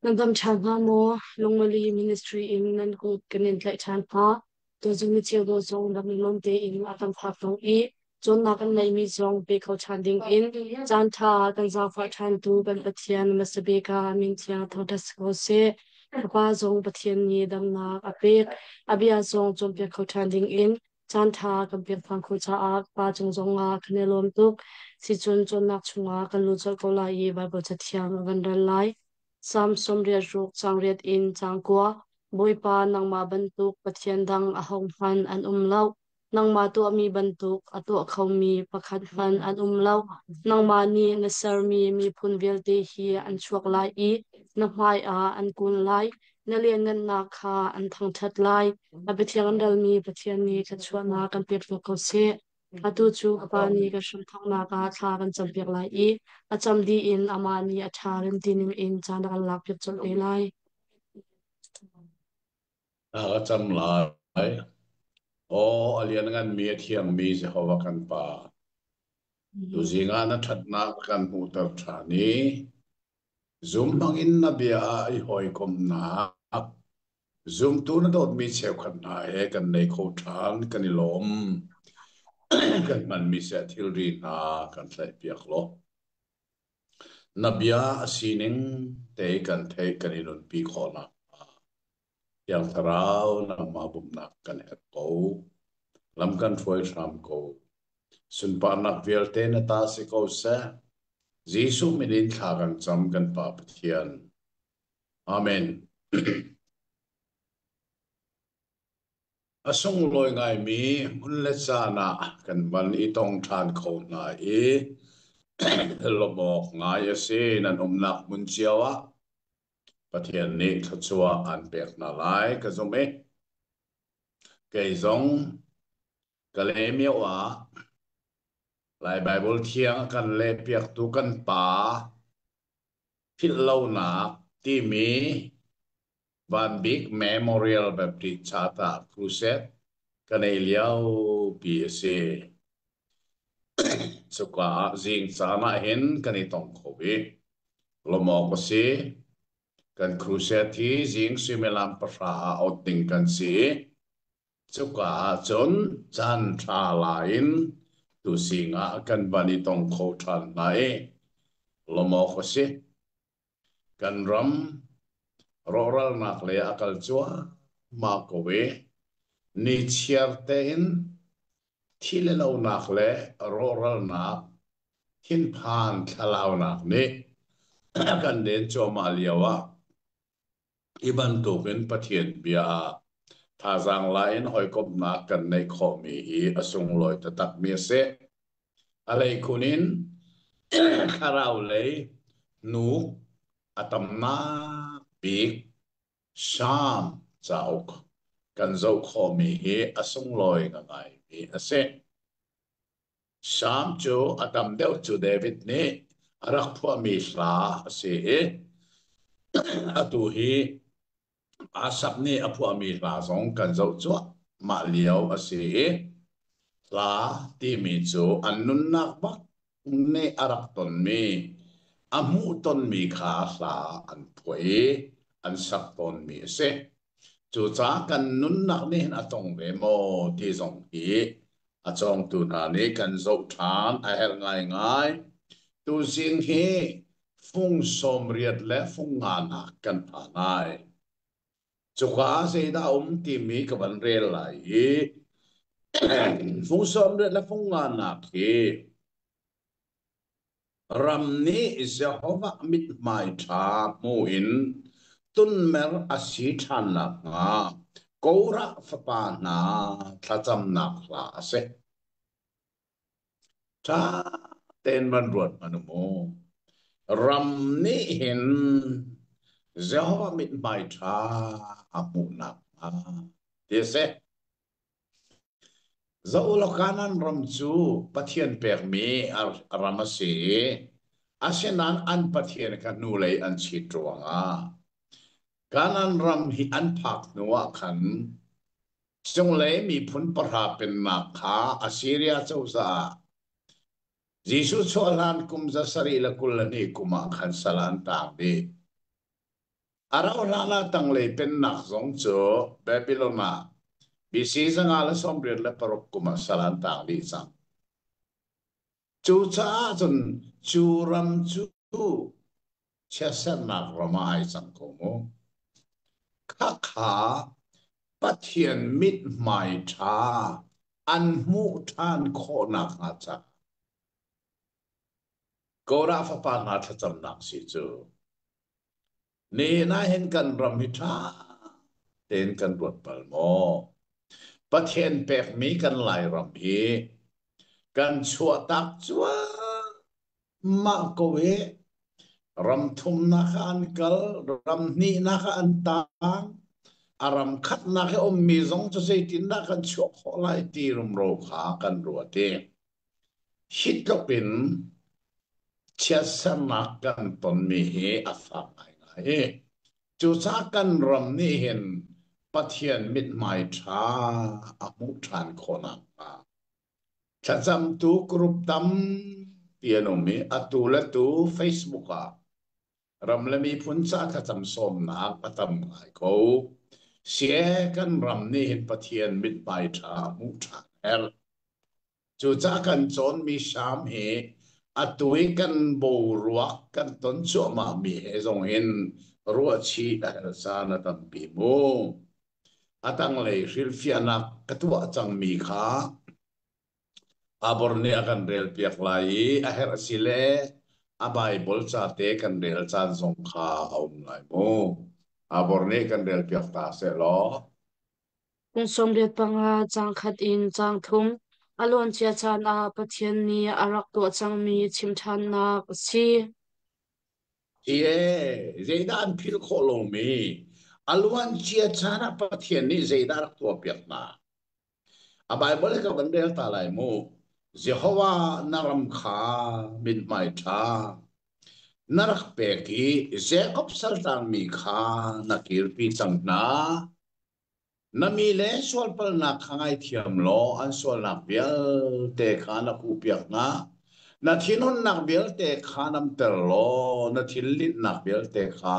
Nagam changa mo longmali ministry in nan ko kanin tlai chan ha to zung chiu do zong lam lom te in atam phak tong I chon na kan nei mi zong be khau chan ding in chan tha kan za fa chan tu kan pathian masabe ka min chia thong das ko se pa zong pathian ni dam na ape abia zong chom pe khau chan ding in chan tha kan pe phang khu cha a pa chung zong a khne lom tuk si chun chon nak chunga kan lu chol ko la I ba bo cha thiang gan dal lai Sam somriat ruk changriat in changkwa boipa nangma bantuk pathian dang ahong han an umlau nangma tu ami bantuk atu khawmi pakhat han an umlau nangma ni nasar mi phunvel te hi an chuak lai I nahmai a an kun lai nalian ngan na kha an thang that lai abithiang dal mi pathian ni khachwa na kan pek ko se atu chu pa ni ka shum thang na ka tha kan champek lai I acham di in amani atharin tinim in chana kan lak pek chol elai acham lai o alian ngan mi thiam mi se hawa kan pa tu zinga na thatna kan hu tar thani zum bang in na bia ai hoi kom na zum tu na dot mi cheu khan na he kan nei kho than kan I lom kan man mi se thil ri na kan tlai piak lo na bia asining te kan thei kan I lon pi kho na yang tarau na ma bum na kan het ko lam kan foi ram ko sun pa nak vel te na ta se ko se Giêsu minin thla kan cham kan pa pathian amen asong loi ngai mi mun le cha na kan ban I tong than kho na e lo mok ngai ase nan nak mun chiawa pathian ni thachua an pek na lai ka zome ke zong ka le miawa lai Bible thiang kan le piak tu kan pa phil lo na ti mi van big memorial baptist chata crusade kan ei liao PSC suka jing sana hen kan I tong khobi lomo ko si kan crusade thi jing simelam pasra outing kan si suka chon chan tha lain tu singa kan bani tong kho than nai lomo ko si kan ram roral nak le akal chua ma ko we ni chiar te in thile lo nak le roral nak hin phan thalau nak ni kan den cho ma liawa iban to ken pathian bia tha jang lain hoi kop na kan nei kho mi hi asung loi ta tak mi se alei kunin kharau le nu atam na big Salm chauk kan zo kho mi hi asung loi nga ngai mi ase Salm chu atam deuh chu David ni arak phua mi hla ase atu hi asap ni aphua mi hla zong kan zo chu ma liao ase la ti mi chu annun nak ba ne arak ton mi amu ton mi kha hla an phoi an sak ton mi ase chu cha kan nun nak ni a tong ve mo ti zong hi a chong tu na ni kan zo than a hel ngai ngai tu sing hi phung som riat le phung nga na kan pha ngai chu kha se da ti mi ka ban re lai phung som riat le phung nga na ki ram ni Jehovah mit mai tha mu in tun mer asi than na nga Kora fapa na thacham nak la ase cha ten ban ruột mà mo ram ni hin Jehovah mit mai tha amu nak thế se zo lo kanan ram chu pathian pek mi ramase asenan an pathian ka nu lei an chi truanga kanan ram hi an phak nuwa khan chung lấy mi phun para pen na kha Assyria châu sa Jisu soalan kum za sari la kulani kuma khan salan tang di. Araw lala tang le pen nak zong cho Babylona. Bisi sa ngala sombrir la parok kuma salan tang di sang. Chu cha chun chu ram chu chia sen nak rama ai sang ko mo. Kha kha pathian mit mai tha an mu than kho nak nga cha. Gora fa pa nga tha cham nak si chu. Ni na hen kan ram hi tha ten kan ruat pal mo. Pathian pek mi kan lai ram hi. Kan chua tak chua ma ko we. Ram thum na ka an kal, ram ni na ka an tang. Aram khat na ka om mi zong cho say tin na kan chua kho lai ti rum ro kha kan ruat te. Hit ka pin chia sa na kan ton mi he a fa ngai ngai. Chu cha kan ram ni hen pathian mit mai tha a mu than khona ma. Cha cham tu group tam piano mi atu la tu Facebook a. Ram le mi phun cha cha cham som na patam ngai ko. Sie kan ram ni hen pathian mit mai tha mu than hel. Chu cha kan chon mi sham he atui kan bo ruak kan ton chu ma mi he zong hin ruwa chi da sa na tam pi mo atang le ril fiana katua chang mi kha abor ne akan rel piak lai a her sile a bible cha te kan rel chan song kha om lai mo abor ne kan rel piak ta se lo kung somriat panga chang khat in chang thum alon chia chan a pathian ni arak to chang mi chim than na si ye zeidan phil kholo mi alwan chia chana pathian ni zeidar to piak na a bible ka ban rel ta lai mo Jehovah naram kha min mai tha narak pe ki Jacob saltan mi kha nakir pi chang na nami le sol pal na khangai thiam lo an sol nak bial te kha na ku piak na na thinon nak bial te kha nam ter lo na thillit nak bial te kha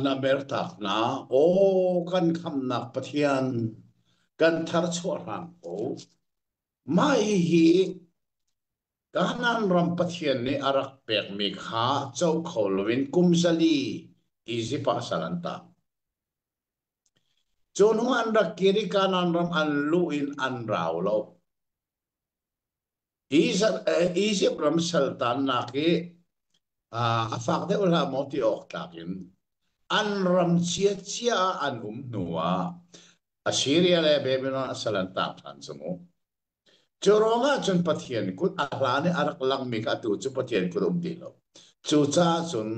na ber tak na o kan kham nak pathian kan thar chho ram o mai hi kanan ram pathian ni arak pek mi kha chau kholwin kumsali easy pa salanta chonu an rak kiri kanan ram an lu in an raw lo easy ram saltan na ki afak de ula moti ok takin an ram chia chia an nuwa Assyria le Babylon salanta tan sumo Choronga chun pathian kut ahlane arak lang mi ka tu chu pathian kut dilo chu cha chun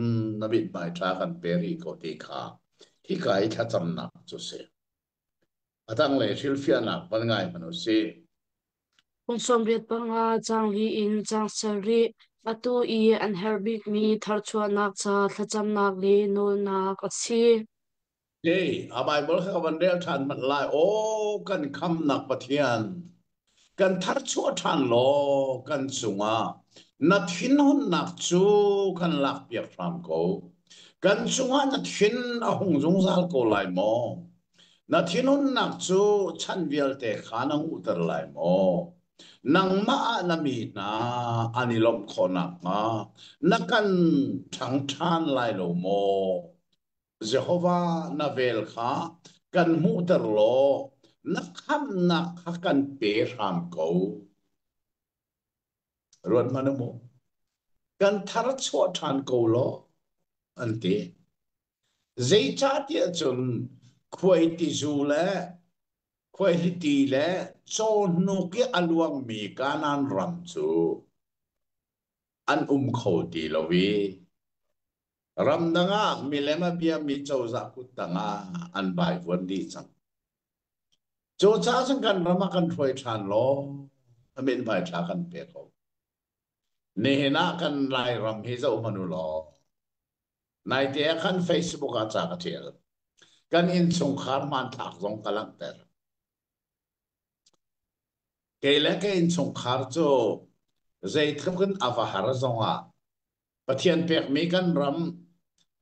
nabit bai tha kan peri ko ti kha hi kai kha cham na chu se atang le thil fia na pan ngai manu se kung somriat panga chang vi in chang sari atu i an herbik mi thar chua nak cha thacham nak le no nak si hey a bible kha ban del than mat lai o kan kham nak pathian kan thar chu than lo kan chunga na thin hun nak chu kan lak piak ram ko kan chunga na thin a hung jung zal ko lai mo na thinun nak chu chan vial te khanang utar lai mo nang ma na mi na anilom khona ma nakan thang than lai lo mo Jehovah na vel kha kan mu tar lo nakham nak kan pe ram ko ruat mana mo kan thar chu than ko lo ante zai cha tia chun khoi ti zu le quality le so no ke aluang mi kanan ram chu an kho ti lowi ram danga milema bia mi chau za ku tanga an bai von di chang cho cha sang kan rama kan thoi than lo amen bai tha kan pe ko ne na kan lai ram hi zo manu lo nai te kan Facebook a cha ka thel kan in chung khar man thak zong kalang ter ke le ke in chung khar cho zei thum kan avahar zonga pathian pek mi kan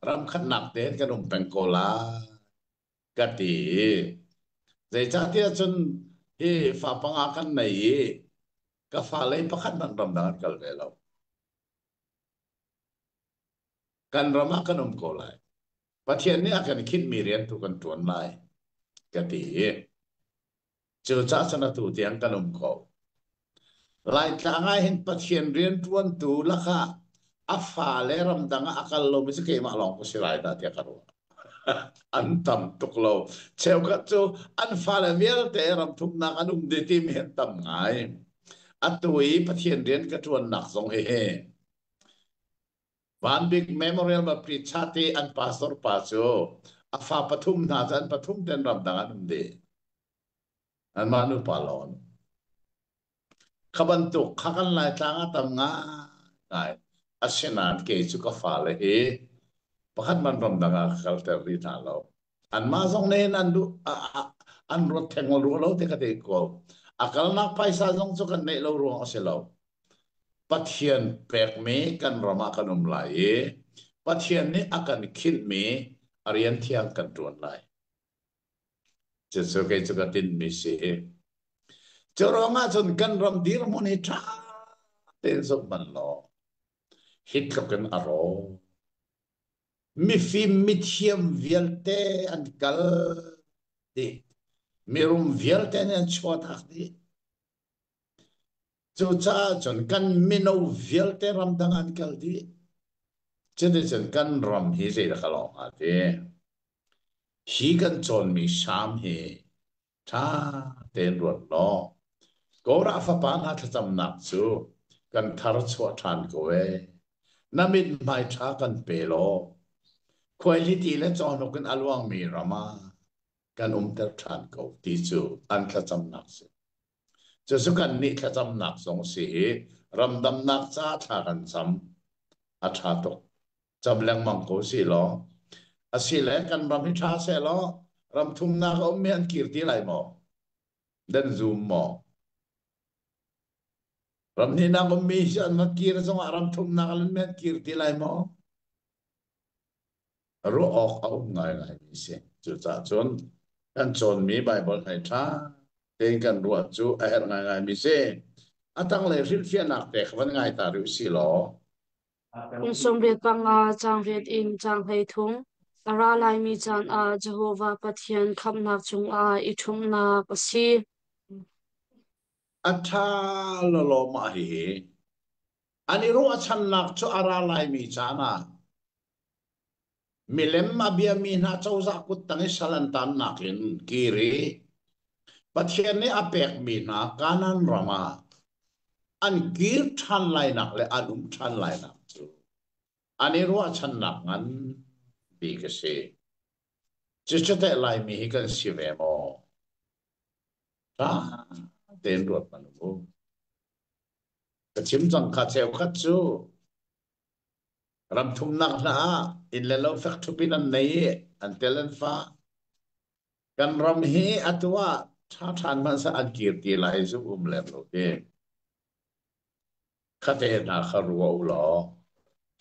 ram khat nak te kan pengkola kati zei cha tia chun hi fa panga kan nei ka fa lei pakhat nan ram dangan kal velo kan rama kan kola pathian ni akan khin mi rian tu kan tuan lai kati chu cha chana tu tiang kan ko lai tlangai hin pathian rian tuan tu laka afa le ram danga akal lo mi se ke ma long ko silai da tia karu an tam tuk lo cheu ka chu an fa le mial te ram thum na anum de tim hen tam ngai atui pathian rian ka tuan nak song he he van big memorial ma pri chati an pastor pa chu afa pathum na jan pathum ten ram danga anum de an manu palon kabantuk kakan lai tanga tam nga ngai asinan ke chu ka fa le he pakhat man ram danga kalter ri tha lo an ma zong nen an du an rot thengol ro lo te ka te ko akal nak paisa zong chu kan nei lo ro ase lo pathian pek me kan rama kan lai pathian ni akan khil me arian thiang kan tuan lai chu chu ke chu ka tin mi se chu ro nga chun kan ram dir mon he tha ten so man lo hit lo kan aro mi fim mit hiam vielte an kal di mirum vielte an chot ak di chu cha chon kan mino vielte ram dang an kal di chede chon kan ram hi se da kalo ate hi kan chon mi sam he tha ten ro no ko ra fa pa na tha cham nak chu kan thar chwa than ko we namit mai tha kan pe lo quality le chon no kan alwang mi rama kan ter than ko ti chu an tha cham nak se chu su kan ni tha cham nak song si ram dam nak cha tha kan cham a tha to cham lang mang ko si lo a si le kan ram hi tha se lo ram thum na ko mi an kirti lai mo dan zoom mo ram ni na ko mi san ma kir song ram thum na kan mi an kirti lai mo ro ok au ngai ngai mi se chu cha chon kan chon mi bible hai tha ten kan ruat chu a her ngai ngai mi se atang le ril fia nak te khwan ngai ta ru si lo in som riat panga chang riat in chang hei thung ara lai mi chan a Jehovah Pathian khapnak chung a i thum na pasi atha lo lo ma hi ani ro achan nak chu ara lai mi chana milem ma bia mi na chau za kut tang salan tan nakin kiri pathian ne apek mi na kanan rama an kir than lai nak le anum than lai nak chu ani ro achan nak ngan bi ka se chu chu te lai mi hi kan si ve mo ta ten ruat manu ka chim chang kha cheu khat chu ram thum nak na in le lo fek thu pin an nei an telen fa kan ram hi atwa tha than man sa an kir ti lai su le lo ke khate na kharu lo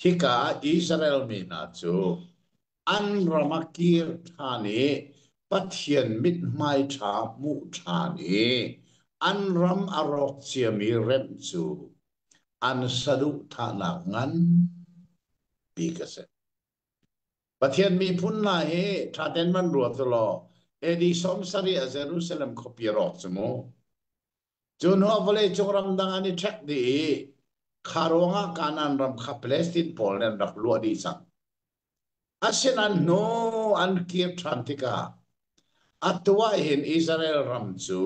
hi ka Israel mi na chu an ramakir thani pathian mit mai tha mu thani an ram arok chiami rem chu an sadu thana ngan pi ka se pathian mi phun na he tha ten man ruat lo edi som sari a Jerusalem khopi rok chmo chuno vole choram dang ani thak di kharonga kanan ram kha Palestine Poland rak lu di sang asinan no an kir thantika atwa hin Israel ram chu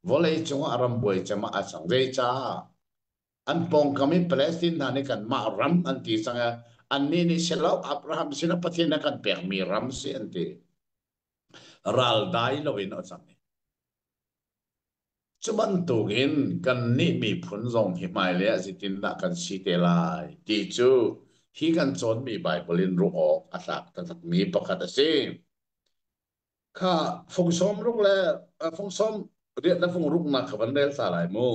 vole chunga ram boi chama asang re cha an pong kami Palestine nani kan ma ram an ti sanga an ni ni selo Abraham sina pathina kan pek mi ram si anti ral dai lo in o sang chuman tugin kan ni mi phun zong hi mai le zitin na kan si te lai ti chu hi kan chon mi Bible in ru ok asak ta mi pakhat ase kha phong som ruk le phong som riat na phong ruk na khaban rel sa lai mu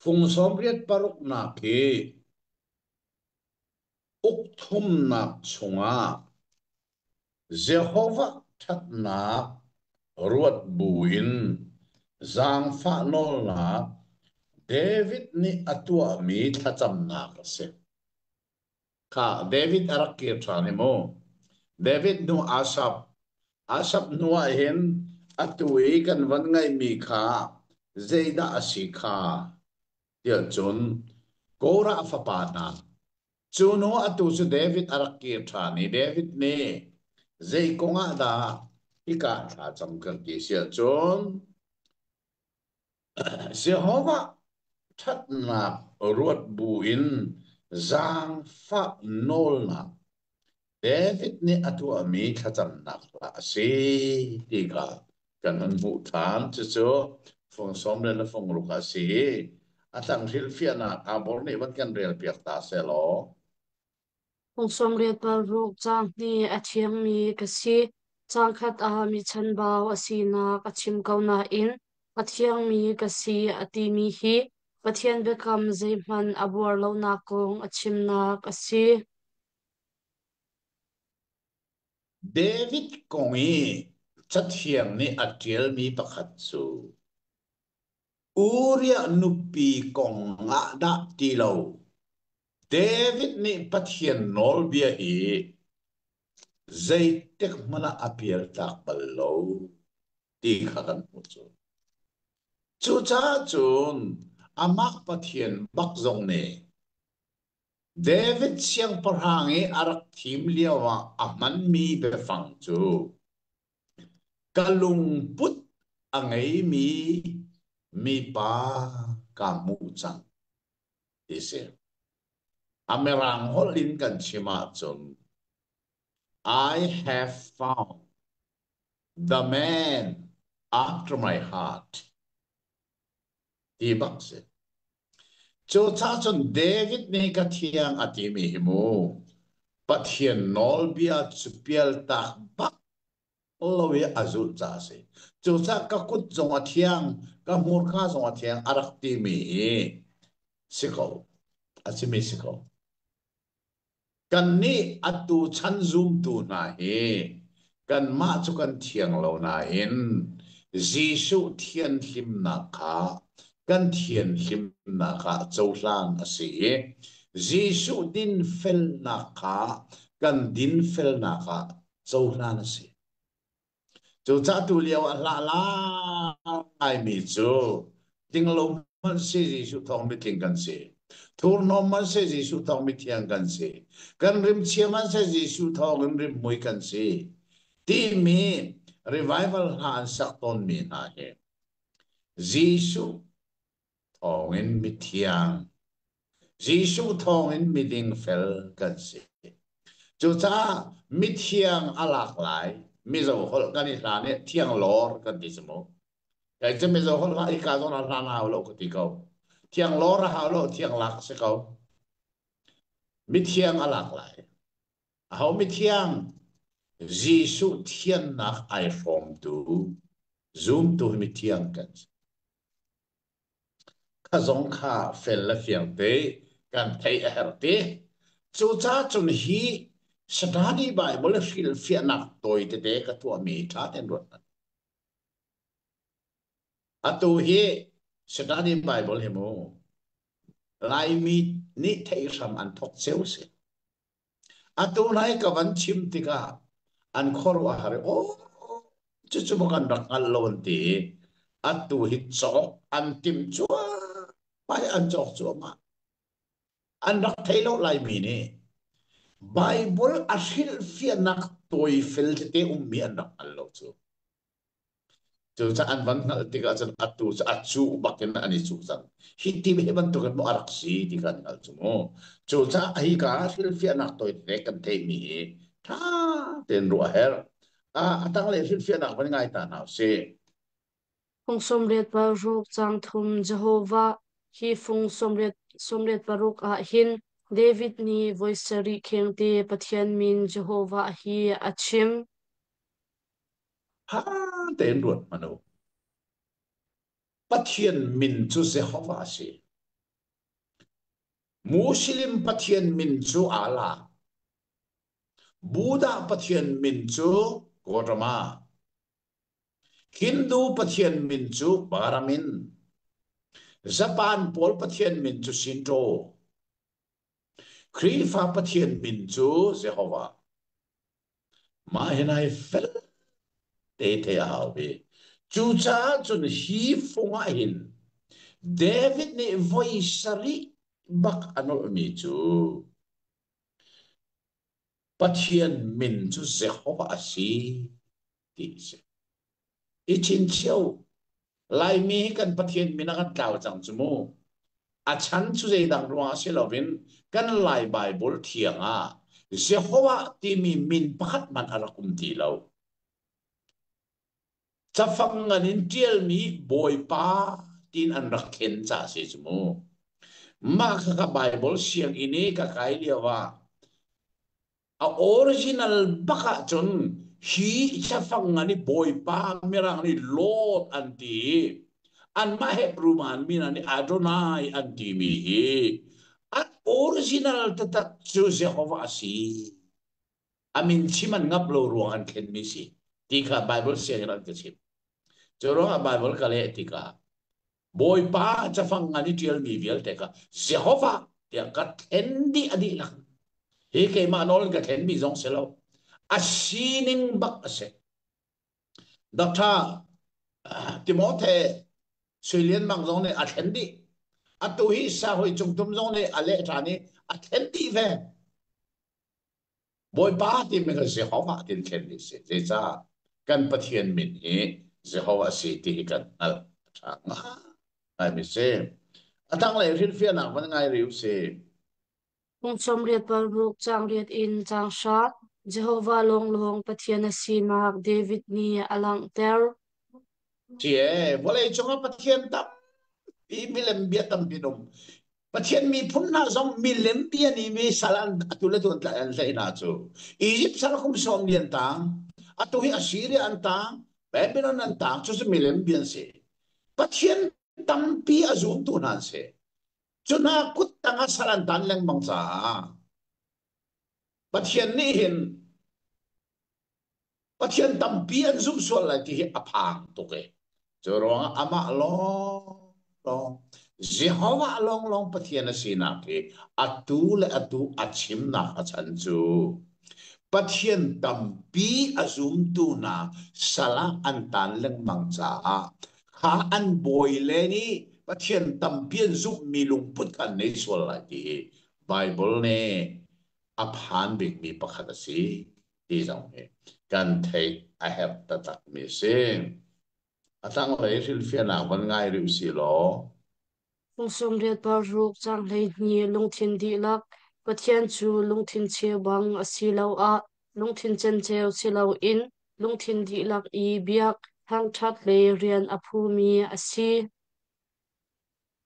phung som riết paruk na ki uk thum nak chunga Jehovah that na ruat buin zang fa nol na David ni atua mi thacham na kase ka David arakir thani mo David nu asap nu hen atui kan van ngai mi kha zeida asika tia chun kora fa pa na chuno atu su David arakir thani David ne zei konga da ika tha cham kan ki sia chun Jehovah that na ruat buin zang fa nol na David ni atu ami thacham nak la si tiga kan han mu than chu chu phong som le la phong ru ka si atang ril fia na abor ni wat kan rel piak ta se lo Hong som riat pa ruk chang ni a thiang mi ka si chang khat a mi chan bao a si na ka chim kau na in a thiang mi ka si a ti mi hi pathian be kam zai man a buar lo na kong a chim na ka si David kongi chathiang ni atiel mi pakhat chu Uria nupi kong nga da ti lo David ni pathian nol bia hi zai tek mana apiel tak balo ti khakan mu chu chu cha chun amak pathian bak zong ne David siang parhangi arak thim liawa aman mi be fang chu kalung put angai mi pa kamu chang ise amerang holin kan chima chun I have found the man after my heart ti bakse chu cha chun David ne ka thiang ati mi himu pathian nol bia chupial tak bak lowe azul cha se chu cha ka kut zong a thiang ka mur kha zong a thiang arak ti mi siko achimi siko kan ni atu chan zoom tu na he kan ma chu kan thiang lo na in Jisu thian hlim na kha kan thian hlim na kha chau hlan a si Jisu din fel na kha kan din fel na kha chau hlan a si chu cha tu liao a la la ai mi chu ting lo man si Jisu thong mi ting kan si thur no man se Jisu thong mi thiang kan si kan rim chia man se Jisu thong rim mui kan si ti mi revival han sak ton mi na he Giêsu thong in mi thiang Giêsu thong in mi ding fel kan si chu cha mi thiang alak lai mi zo hol kan i la ne thiang lor kan ti mo cái chân mi zo hol la i ka zo na la na lo ko ti ko thiang lor ha lo thiang lak se ko mi thiang alak lai hau mi thiang Giêsu thiên nak ai form tu zoom tu mi thiang kan ka zong kha fel la fiang te kan thei a her te chu cha chun hi study bible fil fian nak toi te ka tu mi tha ten ro atu hi study bible he mo lai mi ni thei ram an thok cheu se atu nai ka van chim tika an khor wa hare o chu chu kan rak al lon ti atu hi chok an tim chua pai an chok chu ma an rak thei lo lai mi ni Bible asil fianak toy fel te mi an rak al lo chu chu cha an van ngal tika chan atu cha achu baken ani chu chan hi ti be ban to kan mo arak si ti kan al chu mo chu cha ai ka asil fianak toy te kan te mi tha ten ru her a atang le asil fianak ban ngai ta naw se Hong som riat pa ruk chang thum Jehovah hi phung som riat pa ruk a hin David ni voice kheng te pathian min Jehovah hi achim ha ten ru mano pathian min chu se hova se Muslim pathian min chu ala Buddha pathian min chu Gautama Hindu pathian min chu Baramin Japan pol pathian min chu Shinto Krifa pathian min chu Jehovah ma hinai fel te hau be chu cha chun hi funga hin David ni voi sari bak anol mi chu pathian min chu Jehovah asi ti se ichin chiao lai mi kan pathian minakan tau chang chu mo a chan chu dei dang ruwa se lovin kan lai bible thianga Jehovah ti mi min pakhat man arakum ti lo chafang nganin tiel mi boy pa tin an rakhen cha se chu mo ma ka bible siang ini ka kai liawa a original baka chun hi chafang ngani boy pa mirang ni lot anti an ma hebru man minani adonai anti mi hi at original tatak chu Jehovah si amin chiman ngap lo ruangan ken mi si tika bible siang ran ke chim choro a bible kale tika boy pa chafang ngani tiel mi vial teka Jehovah ya ka tendi adi lak he ke ma nol ka ten mi zong selo a sining bak ase doctor Timothy Sulian mang zong ne athendi atu hi sa hoi chung tum zong ne ale thani athendi ve boy ba ti me ka Jehovah tin ken ni se je cha kan pathian min hi Jehovah si ti kan al thanga ai mi se atang le rin fia na man ngai riu se Kung som riat pal ruk chang riat in chang shat. Jehovah long long pathian asimak David ni alang ter. che vole chunga pathian tam i milem bia tam pinum pathian mi phunna zong mi lempia ni mi salan atula tu an sai na chu Egypt sal kum som lian tang atu hi Assyria an tang Babylon an tang chu mi lempian se pathian tampi azum tu nan se chuna kut tanga salan tan leng bang cha pathian ni hin pathian tampi an zum so la ti aphang to ke chorong ama lo Jehovah long long pathian asina ke atu le atu achim na achan chu pathian tampi azum tu na sala antan leng mangcha ha an boy le ni pathian tampian zu milung put kan nei sol la ti bible ne aphan big mi pakhat si ti jong he kan thei I have ta tak mi se atang le fil fia na ban ngai ru si lo Kung som riat pal ruk chang lei ni lung thin di lak. Pathian chu lung thin che bang asilo a. Lung thin chen cheo silo in. Lung thin di lak i biak. Hang that le rian aphu mi asi.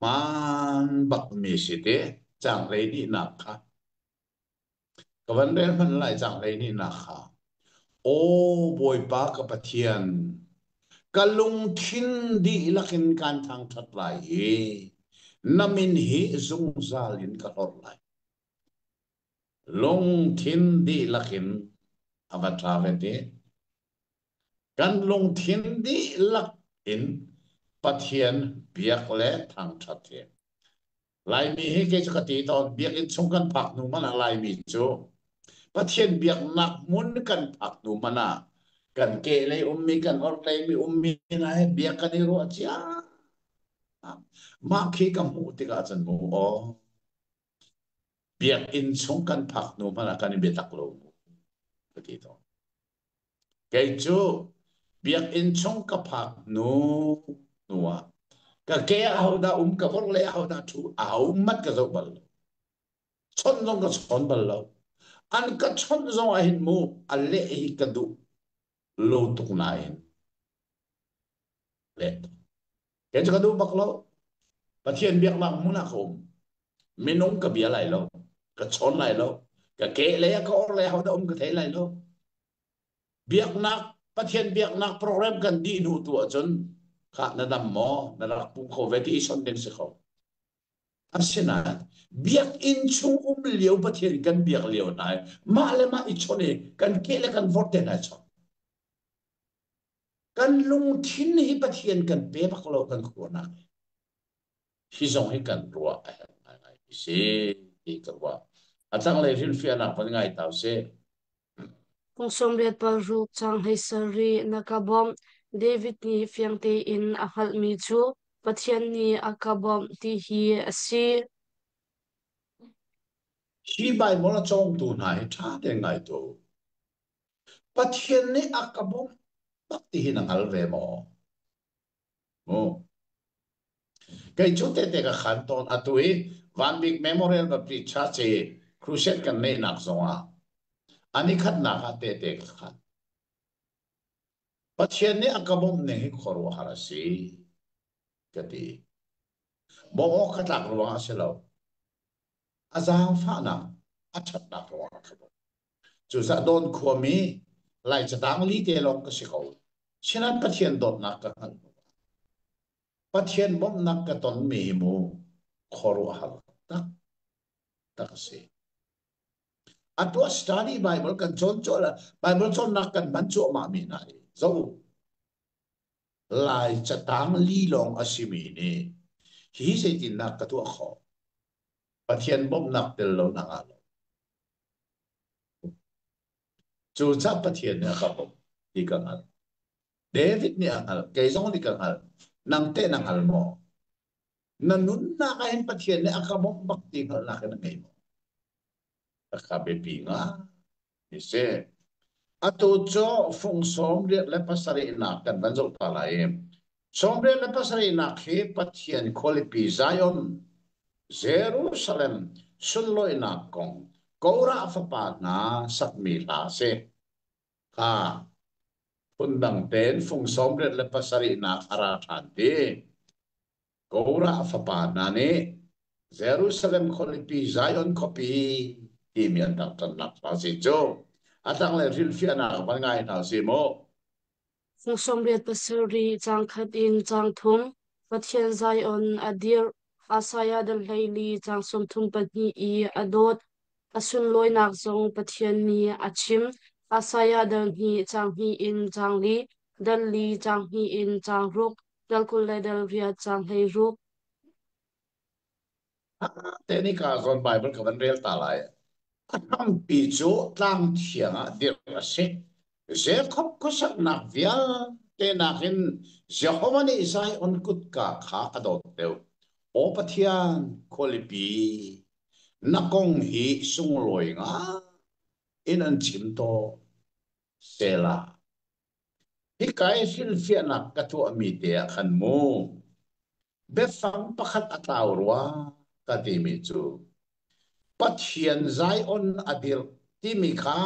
man bak mi si te chang le ni na kha ka van ren man lai chang le ni na kha o boy pa ka pathian kalung thin di lakin kan thang that lai e namin hi zung zalin ka hor lai long thin di lakin avatravete kan long thin di lak in pathian biak le thang thathe lai mi hi ke chakati ton biak in chung kan phak nu mana lai mi chu pathian biak nak mun kan phak nu mana kan ke le ummi kan or le mi ummi na he biak kan ro chia ma khi kam mu ti ka chan mu o biak in chung kan phak nu mana kan be tak lo mu ti to ke chu biak in chung ka phak nu nuwa ka ke au da ka or le au da thu au mat ka zo bal chon zong ka chon bal lo an ka chon zong a hin mu a le hi ka du lo tuk na hin le ke cha ka du bak lo pathian biak nak mu na khom minung ka bia lai lo ka chon lai lo ka ke le ka or le au da ka the lai lo biak nak pathian biak nak program kan di nu tu chon kha na dam mo na rak pu kho ve ti son ding se kho asina biak in chung liu pathian kan biak liu nai ma le ma ichone kan kele kan vote na chon kan lung thin hi pathian kan pe bak lo kan ko na hi zong hi kan ruwa ai se ti ka wa atang le rin fia na pan ngai tau se Kung somriat paruk chang hei sari nakabom David ni fiangte in ahal mi chu pathian ni akabom ti hi asi hi bai mo la chong tu nai tha de ngai to pathian ni akabom bak ti hin ngal ve mo mo cái chú tê tê cái khán tôn à tụi van big memorial và pri cha che crucial kan nei nak zonga ani khat na ha tê tê cái khán pathian ni akabom ne hi khoru harasi kati bo ka tak ruwa selo azang fa na achat na ruwa khabo chu sa don khomi lai cha dang li te long ka si ko chinan pathian dot nak ka han pathian bom nak ka ton mi mu khoru har tak tak se Atua study Bible kan contoh lah Bible con nak kan bantu mami nai zo lai chatang li long asimi ni hi se tin nak ka tu kho pathian bom nak tel lo na alo chu cha pathian ne ka bom di ka ngal David ni angal ke zong di ka ngal nang te nang al mo nanun na ka hen pathian ne akabom bakti ka la ka ngai mo ka be pinga ni se ato cho phung som riat le pasari na kan ban zo ta lai som riat le pasari na khe pathian kholipi zion Jerusalem sun loi na kong kora fa pa na sak mi la se ha pundang ten phung som riat le pasari na ara than te kora fa pa na ne Jerusalem kholipi Zion kopi ti mian tak tan nak pa si cho atang le ril fia na ban ngai na si mo kung somriat pasari chang khat in chang thum pathian zai on adir asaya dal leili chang som thum patni I adot asun loi nak zong pathian ni achim asaya dal hi chang hi in chang li dal li chang hi in chang ruk dal kul le dal ria chang hei ruk te ni ka zon Bible ka ban rel ta lai atam pi chu tlang thiang a dir a se je khop ko sak nak vial te nakin Jehovah ni Isai on kut ka kha adot teu o pathian kholipi nakong hi sung loi nga in an chim to sela hi kai fil fiana ka tu ami te khan mu be fang pakhat ataw ruwa ka ti mi chu pathian zai on adir ti mi kha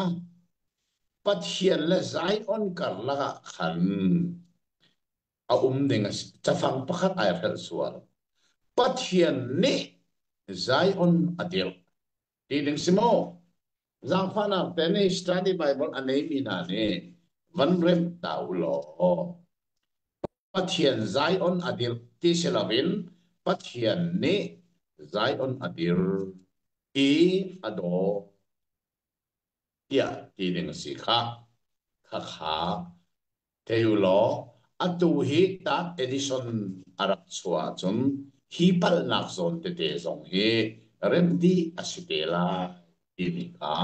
pathian le zai on kar la khan a ding chafang pakhat ai hel sual pathian ni zai on adir ti ding simo Giang Phan à, tên này study Bible anh ấy mình à nè, vẫn rem tàu lo. Phát hiện Zion adir ti selawin, phát hiện nè Zion adir I ado, ya ti dengan si kha theo lo, atu hi ta edison arak chua chun hi pal nak zon te te zong hi rem di asitela ti kha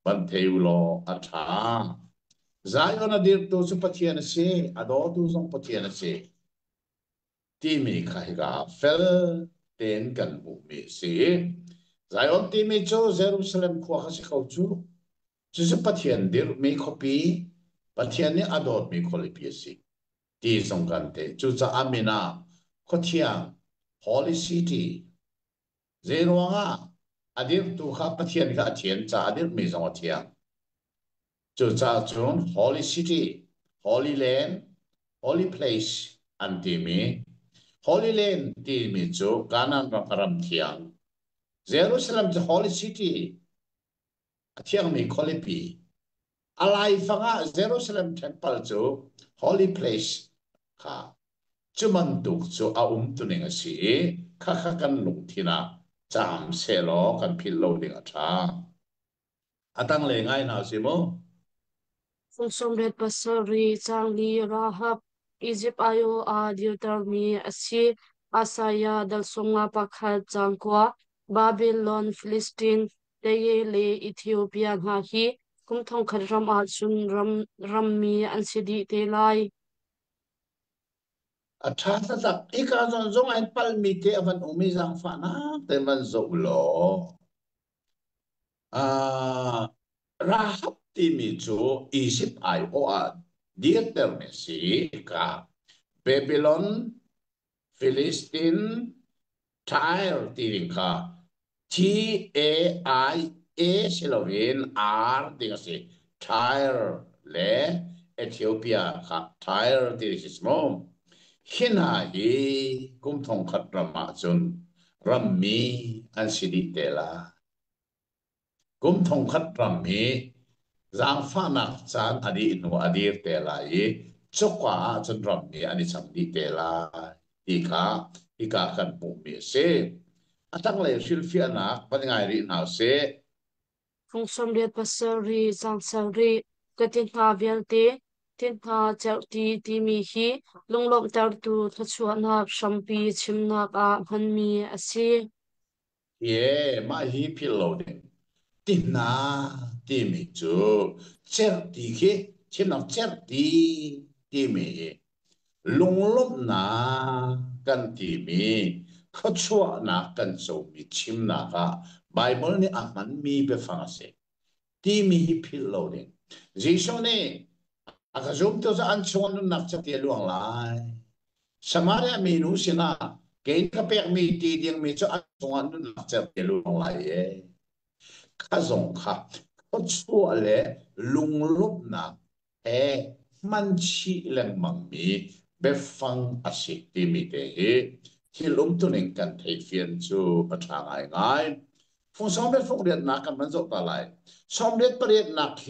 ban theo lo atha Zion adir tu su pathian se ado tu song pathian se ti mi khai ga fel ten kan bu mi se Zion ti mi cho Jerusalem khu ha se khau chu chu su pathian dir mi khopi pathian ni adot mi kholipi se ti song kan te chu cha amina khothiang holy city zero nga adir tu kha pathian kha thian cha adir mi zong thiang chu cha chun holy city holy land holy place anti mi holy land ti mi chu kanan ra karam thiang Jerusalem the holy city thiang mi kholipi alai fanga Jerusalem temple chu holy place kha chuman tu chu a tu ning si kha kha kan lung thina จามเสลอกันพิลโลดิ่งอัฐาอาตั้งเลยง่ายนาสิโม Kung somret pasari changli rahap Egypt ayo a Deuteronomy asi Asaya dal songa pakhat changkwa Babylon Philistine teye le Ethiopia nga hi kum thong khat ram a chun ram mi an sidi te lai à cha sa sa i ka zon zong ai pal mi te avan umi zang fa na te man zo lo à rahap ti mi chu Egypt ai o a dia ter me si ka Babylon Philistine Tyre ti ring ka T-A-I-A silovin R ding si Tyre le Ethiopia ka Tyre ti si smo hina hi kum thong khat rama chun rammi an sidi tela kum thong khat rammi zang fa nak chan adi nu adir tela hi chokwa chun rammi ani cham di tela hi ka kan pu mi se atang le silfia na pangai ri na se Kung somret pasari changsari katin ha velte tin ha chauti ti mi hi lunglom tar tu thachuana shampi chimna ka hanmi asi ye ma hi philo de tin na ti mi chu cher ti khi chin na cher ti mi lung lop na kan ti mi kho chua na kan so mi chim na ka bible ni a man mi be fa se ti mi hi philo de jisho ne a ka zum to sa an chon na nak cha ti luang lai samaria mi nu sina ke ka pek mi ti ding mi cho an chon na nak cha ti luang lai ye ข้าสงค่ะก็ชั่วเลยลุงลุบนะเอมันชีแรงมังมีเบฟังอาศิติมีเดฮีที่ลุมตุนิงกันเทียนจูประชาง่ายง่ายฟงสองเบ็ดฟงเรียนนักกันมันจบอะไรสองเบ็ดประเรียนนักเฮ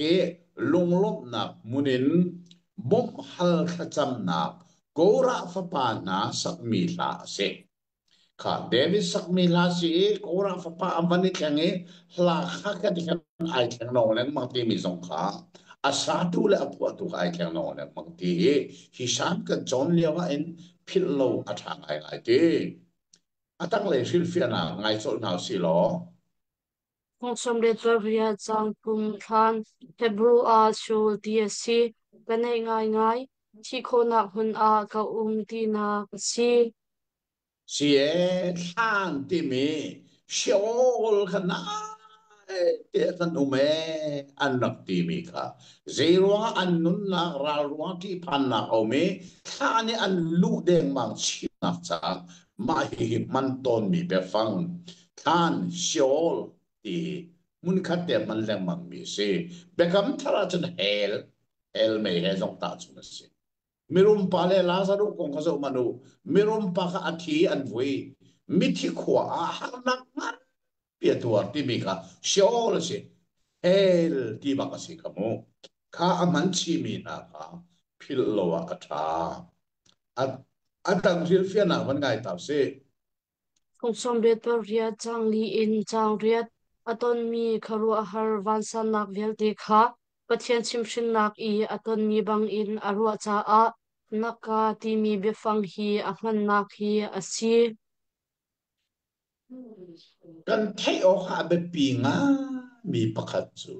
ลุงลุบนักมุนินบ่มฮัลขจำนักกูระฟปานาสักมีลาเส ค่ะเดวิดสักมีลาสีโกราฟป้าอันนี้แข่งเอหลักฮักกันที่กันไอแข่งนองนั้นบางทีมีสงขาอาสาดูแลพวกตัวไอแข่งนองนั้นบางทีฮิชามกับจอห์นเลียวว่าเอ็นพิลโลอัฐางไอไอทีอาตั้งเลยฟิลเฟียนาไงโซนเอาสิลอ Kung somret paria chang kum khan Hebrew a shul ti asi kanai ngai ngai thi khona hun a ka ti na si เสียท่านที่มีเชียวขนาดเดียกันอุเมอันนักที่มีค่ะเจรัวอันนุนนักราลวงที่พันนักอุเมท่านนี่อันลูเดงมังชินักจากมาหิมันตนมีเปฟังท่านเชียวที่มุนขัดเดียมันแรงมังมีเสเบคำทาราชนเฮลไม่เฮจงตาจุนเส mirum pale lazaro kong kaso manu mirum pa ka athi an voi mithi khwa a har nak ngat pia tuar ti mi ka shol se hel ti ba ka si ka mo kha aman chi mi na ka phil lo wa ka tha at atang sil fia na van ngai taw se kung somret paria chang li in chang riat aton mi kharu a har vansan nak velte kha pathian chimshin nak I aton mi bang in arua cha a naka ti mi befang hi a hman nak hi asi kan thai o kha be pi nga mi pakhat chu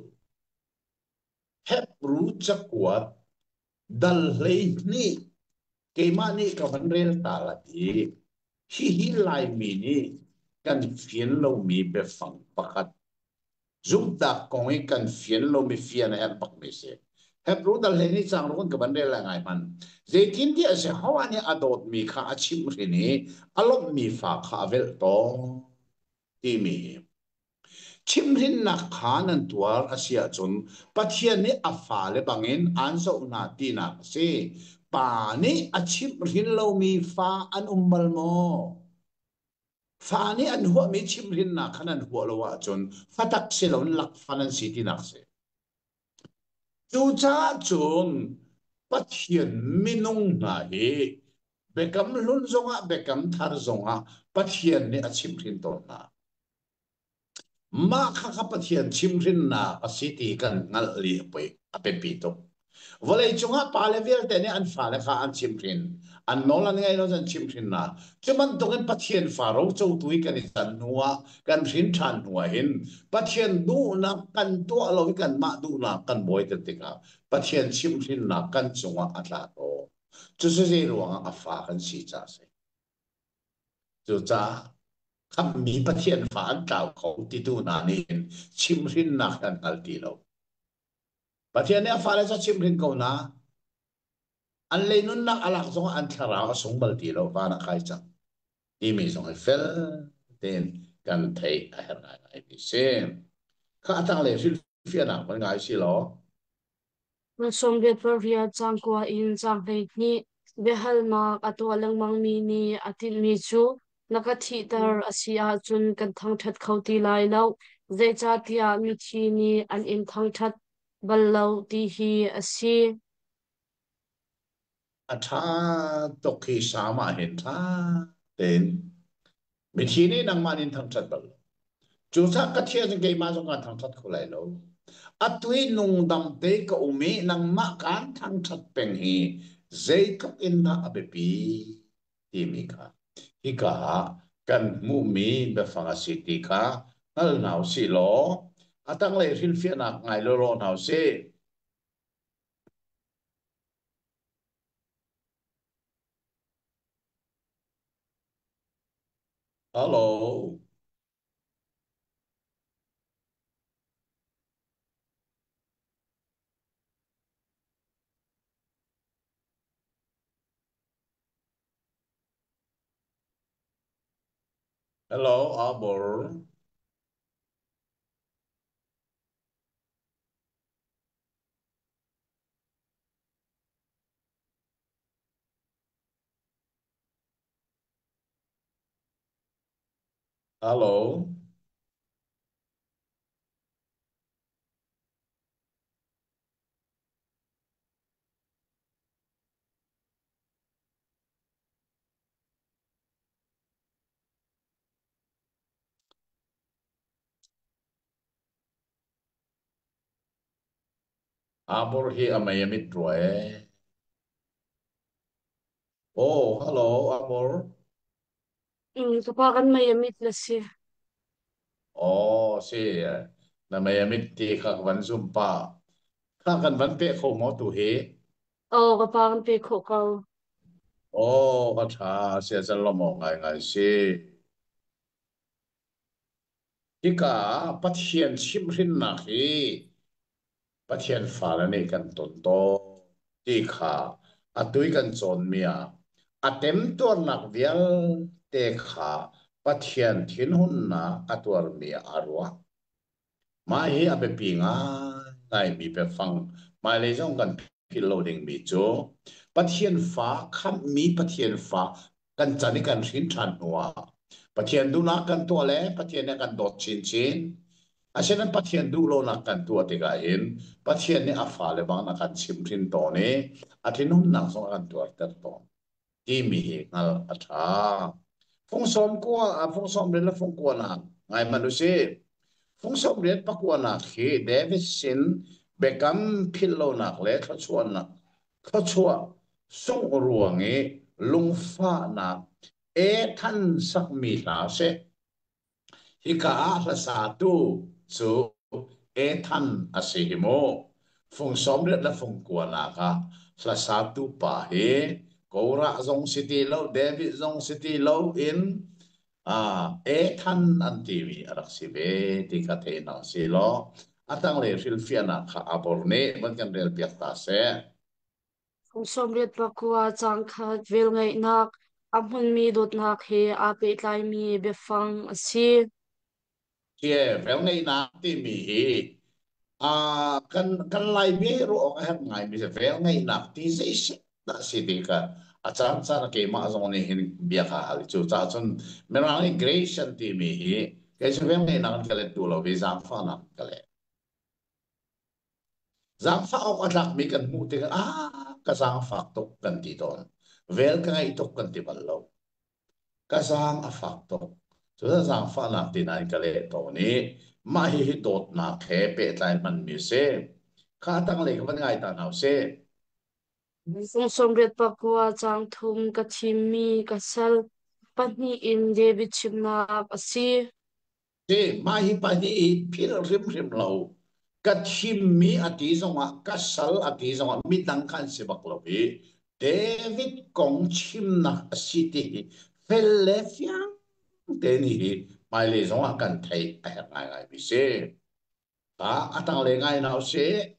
hep ru chakwat dal hlei ni ke ma ni ka van rel ta la ti hi lai mi ni kan fian lo mi be fang pakhat zum ta kong i kan fian lo mi fian er pak mi se hep ru dal he ni chang ron ka ban rel la ngai man zaitin ti ase hawani adot mi kha achim ri ni alom mi fa kha vel to ti mi chimrin na khanan tuar asia chun pathian ni afa le bangin anso na ti na se pa ni achim rin lo mi fa an ummal mo fa ni an huwa mi chimrin na khanan huwa lo wa chun fatak se lo lak fanan si ti nak se chu cha chun pathian minung na hi bekam lun zonga bekam thar zonga pathian ni achim rin to na ma kha kha pathian chimrin na asiti kan ngal li poi ape pito volei chunga pale vel te ne an fa le kha an chimrin an nolan ngai no jan chimrin na chuman dongen pathian faro chou tui kan i san nuwa kan rin than nuwa hin pathian du na kan to lo kan ma du na kan boy te tika pathian chimrin na kan chunga atla to chu se se ruang a fa kan si cha se chu cha khắp mỹ bất thiện phản tạo khẩu tí tu nà nín chim rin nạc hẳn hẳn tí lâu bất thiện nè phá lại cho chim rin cầu nà anh lấy nun nạc alak zong anh thà rào sung bal tí lâu và nà khai chẳng đi mi zong ai phel tên gần thấy ai hẳn ai đi xem khá tăng lệ phil phiền nạc vẫn ngại xí lo na som det par ria chang kwa in chang hei ni behal mak atwa lang mang mi ni atin mi chu naka thi tar asia chun kan thang that khauti lai lo ze cha tia mi thi ni an in thang that bal lo ti hi asi à thà tục khi sa mà hiện thà tên mình khi này năng mà nên thằng chặt bal chú sa cái thiệt cái mà trong cái thằng chặt khổ lại lâu atui nung dam te ka umi nang ma kan thang that peng hi Jacob in na abepi ti mi ka hi ka kan mu mi be fanga city ka ngal nau si lo atang le rin fia na ngai lo lo nau se hello hello abor hello abor hi amay amit roe oh hello abor kapakan may amit la si oh si na may amit ti khak van zum pa khak kan van pe kho mo tu he oh kapakan pe kho kau oh, có thà sẽ dân lo mong ngày ngày sẽ đi cả bắt hiện chim rin nạc hi bắt hiện phá là này cần tốn to đi cả à tuy cần chọn mía à tem tuar nạc vial te khá bắt hiện thiên hun na à tuar mía arwa mai hi abe pinga ngai mi pe phang mai le jong kan phil loading mi chu pathian fa kham mi pathian fa kan chani kan rin than nuwa pathian du na kan to le pathian ne kan dot chin chin asenan pathian du lo na kan tu ate ga in pathian ne afa le bang na kan chim rin to ne athin hun na so kan tu tar to ti mi ngal atha phong som ko a phong som le la phong ko na ngai manu se phong som riat pakwa na khi David sin bekam philo nak le tha chuan na tha chua song ruang e lung fa na e than sak mi la se hi ka la sa tu chu e than asihimo phong som riat la phong kwa na ka la sa tu pa he Kora zong city lo David zong city lo in than an tiwi arak si be ti ka te na si lo atang le fil fiana kha aborne man kan rel piak ta se som riat pakua chang khat vel ngai nak amun mi dot nak he ape tlai mi befang asi che vel ngai na ti mi hi kan lai be ro ka hat ngai mi se vel ngai na ti se se ta si ti ka acham cha na ke ma zong ni hin bia kha hal chu cha chun me rang ni grace an ti mi hi ke se vel ngai na kan ka le tu lo be zam fa na ka le giang fa ok atlak mi kan mu te ka giang fa tok kan ti don vel ka ngai tok kan ti bal lo ka giang a fa tok so da giang fa na ti nai ka le to ni mà hi đột na khe pe lại mình mi se khá tăng lệ cái ngay ta nào se Song som riat pakua chang thum ka thimi ka sal pahni in David chimnak asi se mà hi pa ni phil rim rim lo cái chim mi ati zong a cái sal ati zong a mi dang kan se bak lo bi David kong chim na city fel le fiang te ni mai le zong a kan thai a ngai ngai bi se ta atang le ngai nào se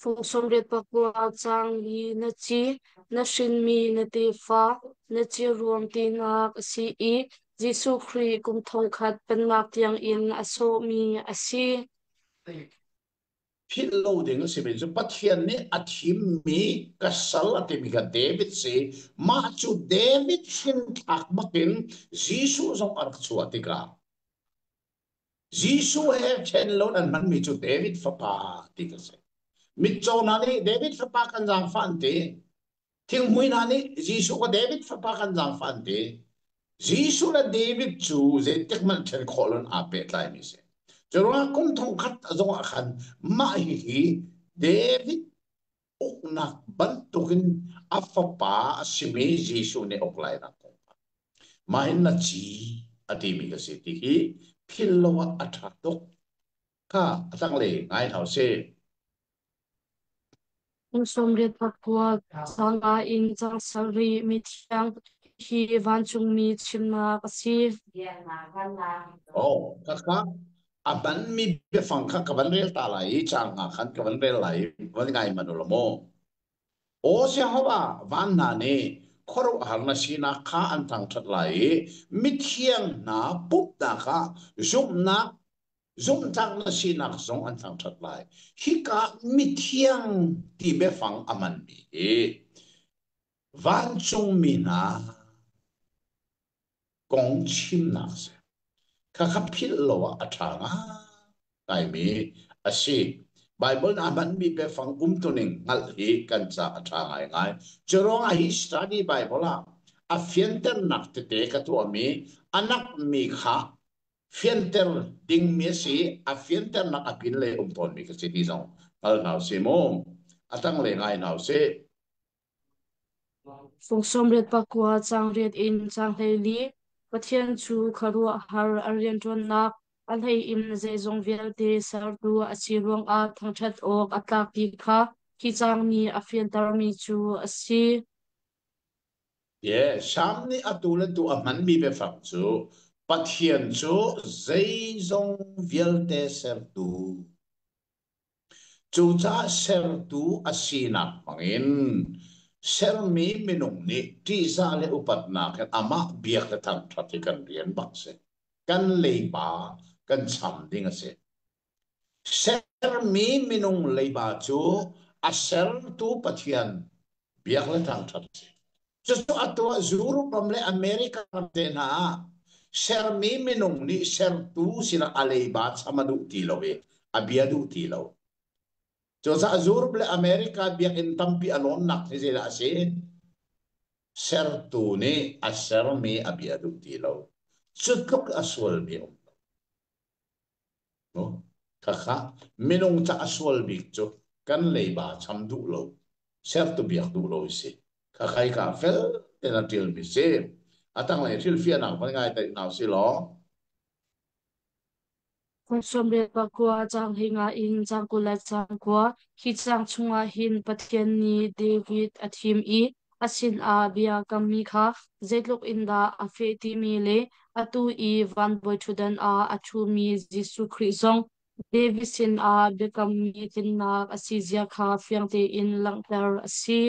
Fong som riat pakua chang li na chi na shin mi na te fa na chi ruam ti nak asi I Jesu Christ kum thong khat pen mak tiang in aso mi asi phil lo ding se ben so pathian ni athim mi kasal ate mi ga David se ma chu David shin thak bakin Jisu zong ar chu atika Jisu he chen lo an man mi chu David fa pa ti ka se mi cho na ni David fa pa kan jang fan te thing hui na ni Jisu ko David fa pa kan jang fan te Jisu la David chu ze tek man chen kholon a pe tlai mi se chorwa kum thong khat zong a khan ma hi David oknak bantukin afapa simi Jisu ne oklay na ko mahin na chi atimi kasi tihi philowa athatok ka atang le ngai thau se Fong som riat pakua chang a in chang sari mi thiang hi van chung mi chimnak asi oh kaka aban mi be fang kha ka ban rel ta lai chang nga khan ka ban rel lai ban ngai manulo mo o se hawa van na ne khoro har na sina kha an thang that lai mi thiang na pup da kha zum na zum tang na sinak zong an thang that lai hi ka mi thiang ti be fang aman mi e van chung mi na gong chim na se ka ka phil lo a athanga kai mi asi Bible na man mi be fang tuning ngal hi kan cha athanga ngai chorong a hi study Bible a fienter nak te ka tu mi anak mi kha fienter ding mi si a fienter nak apin le ton mi ka si di zong al nào si mo atang le ngai nào se Fong som riat pakua chang riat in chang hei li pathian chu kharu har arian ton nak al hei im zai zong vel te sar tu achi ruang a thang that ok atlak ti kha ki chang mi a fian tar mi chu asi ye sham ni atul tu a man mi be fang chu pathian chu zai zong viel te ser tu chu cha ser tu asina pangin ser mi minung ni ti za le upat na kan ama biak ta thang thati kan rian bak se kan lei ba kan cham ding ase ser mi minung lei ba chu a ser tu pathian biak le thang that Justo atua zuru pamle Amerika te na ser mi minung ni ser tu sila aleibat sama du tilo e abia du tilo. Jo sa zuru ple Amerika biak in tampi alon nak ni sila ase ser tu ni aser mi abia du tilo. Sutok aswal mi no kaka minung cha aswal mi jo kan leiba cham du lo ser tu biak du lo ise kakai ka fel tena til mi se atang lai thil fia nang pan ngai tai nau si lo Fong som riat pakua chang hinga in chang kula chang kwa ki chang chunga hin pathian ni David athim I asin a bia kam mi kha zetlok in da a fe ti mi le atu I van boy thudan a achu mi Jesu Christ zong David sin a bekam mi tin na asizia kha fiang te in lang ter asi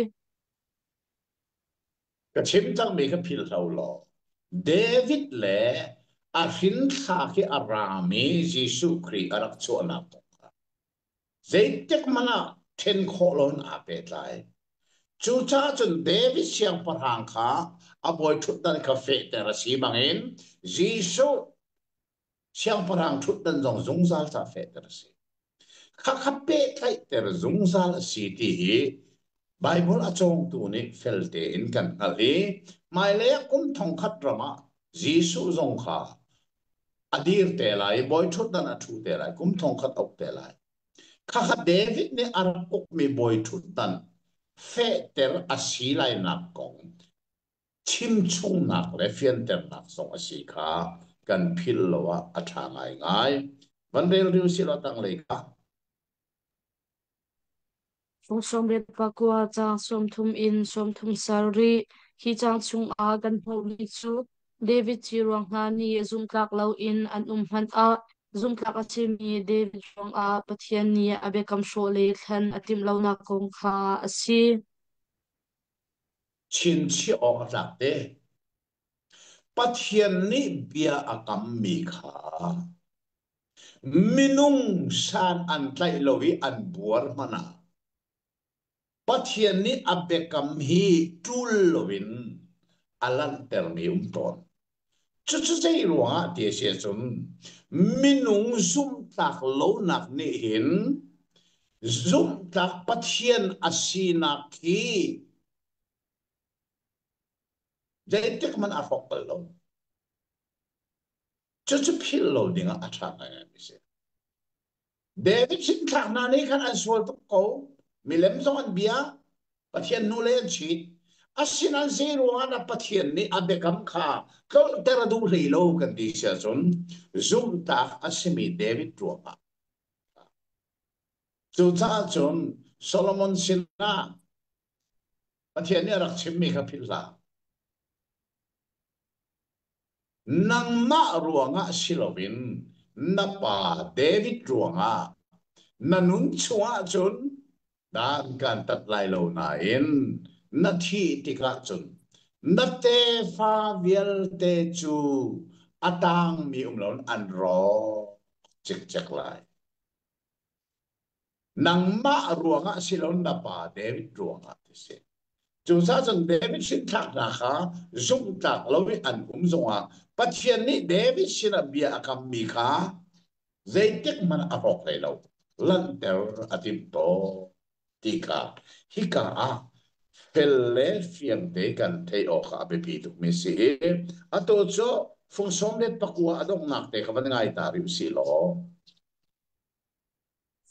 ka chim chang mi ka phil thau lo David le a hin kha ki arami Jesu Christ arak chu na to zaitek mana ten kholon a pe lai chu cha chun David siang parhang kha a boy thut dan ka fe te ra si mangin Jesu siang parhang thut dan zong zung zal cha fe te ra si kha kha pe tai te ra zung zal si ti hi Bible achong tu ni felte in kan ali mai le kum thong khat rama Jisu zong kha adir te lai boy thut dan athu te lai kum thong khat ok te lai kha David ni arakuk mi boy thut dan fe ter asi lai nak kong chim chung nak le fian ter nak song asi kha kan phil lowa atha ngai ngai van rel riu si lo tang le ka Phong som ret pakua chang som thum in som thum sarri hi chang chung a kan ho ni chu David chi ruang nga ni zum tlak lo in an han a zum tlak a chi mi David ruang a pathian ni abekam sho le than atim lo na kong kha asi chin chi ok rak te pathian ni bia akam mi kha minung san an tlai lowi an buar mana pathian ni abekam hi tul lovin alan ter mi ton chu chu sei ruwa ti se chun minung zum tak lo nak ni hin zum tak pathian asina ki jaitek man afok lo chu chu phil lo dinga acha na mi se David sin tak na ni kan an sol to ko milem zong an bia pathian nu le chi asin an zero ana pathian ni abekam kha ko tera du rei lo kan di sia chun zum tak asimi David tuwa chu cha chun Solomon sin na pathian ni rak chim mi kha phil la nang ma ruanga silovin na pa David ruanga nanun chua chun dan kan tat lai lo na in na thi tika chun na te fa vial te chu atang mi lon an ro chik chak lai nang ma ruanga silon na pa David ruanga ti se chu sa chun David sin thak na kha zum tak lo wi an zonga pathian ni David sin a bia akam mi kha zaitek man a hok lai lo lan ter atim to tika hika a pelle fiam te kan te o kha be pi tu mi si a to cho fung som let pakua adong nak te khaban ngai ta rim si lo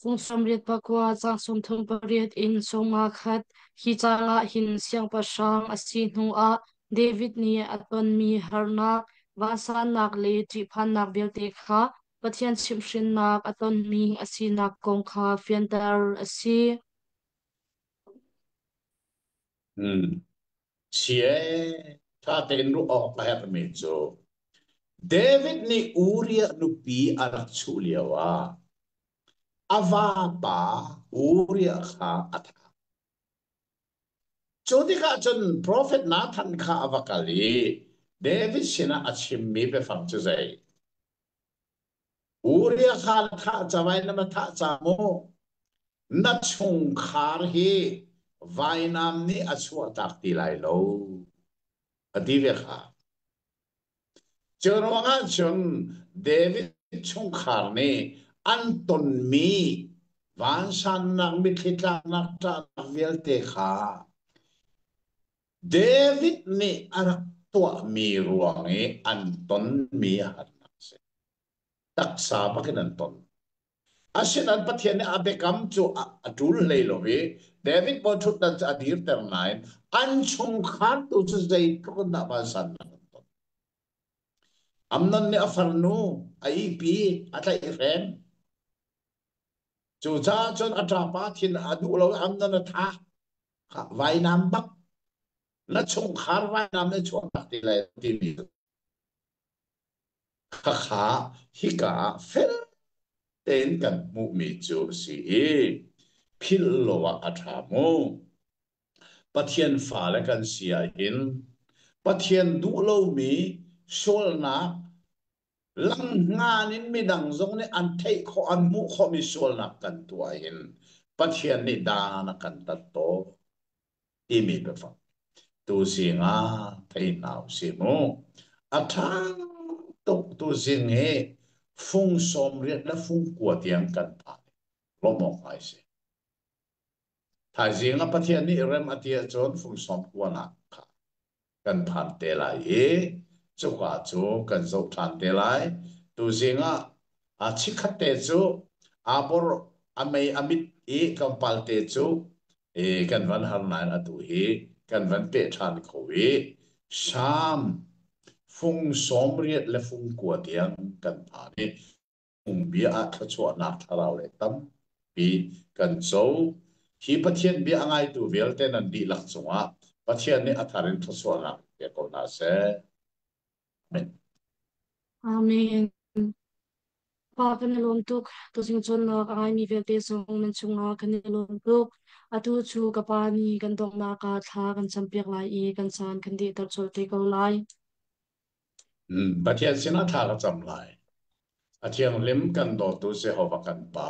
Phong som ret pakua chang som thum pariat in songa khat hi changa hin siang pasang asi nu a David ni aton mi harna wasa nak le tri phan nak bel te kha pathian simshin nak aton mi asi nak kong kha fiantar asi sie ta te nu o pa ha me cho David ni uria nu pi arak chulia wa ava pa uria kha atha chodi ka chon prophet Nathan kha avakali David sina achim mi be phang chu zai uria kha tha chawai na tha chamo na chung khar hi vainam ni achua tak ti lai lo adive kha chonga chon David chung khar ni anton mi van san nak mi thitla nak ta vel te kha David ni arak tua mi ruangi anton mi han taksa pakin anton asin an pathian ni abekam chu atul leilowi David bo thut dan adir ter nine an chung khat tu chu zai ko na ba san amnon ni afarnu ai pi ata irem chu cha chon atrapa thin adu lo amnon tha vai nam bak na chung khar vai nam ne chung tak ti lai ti mi kha kha hi ka fel ten kan mu mi chu si phil lo wa athamo pathian fa la kan sia in pathian du lo mi sol na lang nga nin mi dang zong ne an thei kho an mu kho mi sol na kan tua in pathian ni da na kan ta to ti mi be fa tu si nga thei nau si mo athang to tu si nge phung som riat la phung kwa tiang kan ta lo mo ai se thai zinga pathian ni rem atia chon phung som kwa na kan phan te lai e chu ka chu kan zo than te lai tu zinga a chikhate chu abor amei amit e kampal te chu e kan van har nan atu hi kan van pe than khowi sham phung som riat le phung kwa tiang kan pha ni phung bia a tha chu na tharau le tam pi kan zo hi pathian bia angai tu vel ten an di lak chunga pathian ni atharin tha chu na ke ko na se men Amen. Pa kanilom tuk to sing chon na ai mi vel te song men chunga kanilom tuk atu chu kapani kan dong na ka tha kan champiak lai I kan san kan di tar chol te ko lai. pathian sina tha ka cham lai a thiang lim kan do tu se hova kan pa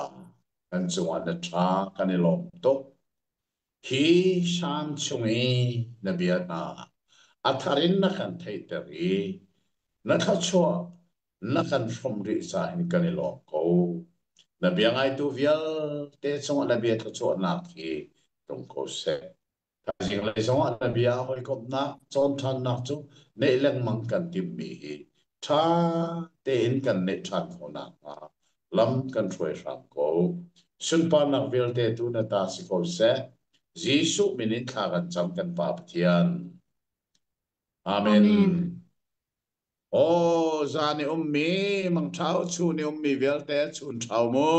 kan chunga na tha kanilom to hi sham chungi na bia na atharin na kan thei tari na kha chua na kan from ri sa hin kanilom ko na bia ngai tu vial te chunga na bia tha chua na ki tong ko se jing lai zong an bia hoi kop na chon than na chu nei leng mang kan tim mi hi tha te in kan nei than ko na ma lam kan throi ram ko sun pa nak vel te tu na ta si ko se jisu minin tha kan cham kan pa pathian amen Amen. o zani ummi mang thau chu ni ummi vel te chun thau mo